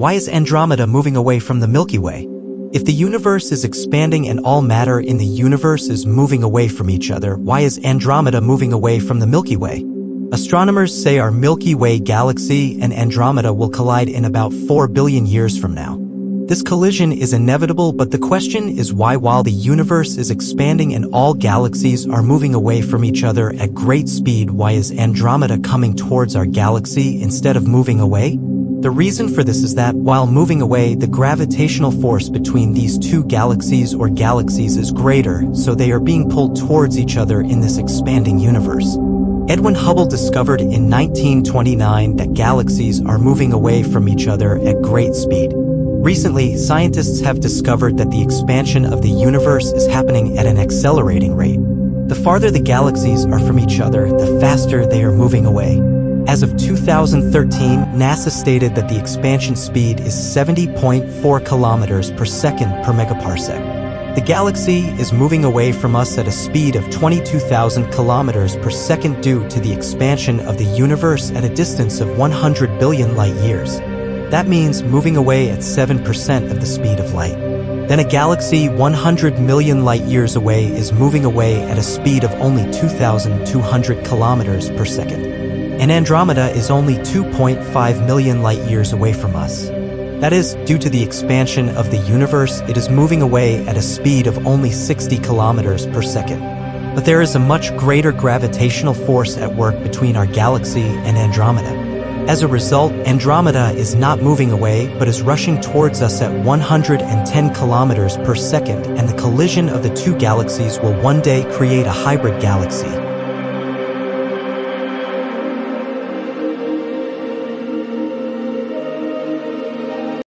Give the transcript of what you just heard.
Why is Andromeda moving away from the Milky Way? If the universe is expanding and all matter in the universe is moving away from each other, why is Andromeda moving away from the Milky Way? Astronomers say our Milky Way galaxy and Andromeda will collide in about 4 billion years from now. This collision is inevitable, but the question is why, while the universe is expanding and all galaxies are moving away from each other at great speed, why is Andromeda coming towards our galaxy instead of moving away? The reason for this is that, while moving away, the gravitational force between these two galaxies or galaxies is greater, so they are being pulled towards each other in this expanding universe. Edwin Hubble discovered in 1929 that galaxies are moving away from each other at great speed. Recently, scientists have discovered that the expansion of the universe is happening at an accelerating rate. The farther the galaxies are from each other, the faster they are moving away. As of 2013, NASA stated that the expansion speed is 70.4 kilometers per second per megaparsec. The galaxy is moving away from us at a speed of 22,000 kilometers per second due to the expansion of the universe at a distance of 100 billion light years. That means moving away at 7% of the speed of light. Then a galaxy 100 million light years away is moving away at a speed of only 2,200 kilometers per second. And Andromeda is only 2.5 million light years away from us. That is, due to the expansion of the universe, it is moving away at a speed of only 60 kilometers per second. But there is a much greater gravitational force at work between our galaxy and Andromeda. As a result, Andromeda is not moving away, but is rushing towards us at 110 kilometers per second, and the collision of the two galaxies will one day create a hybrid galaxy.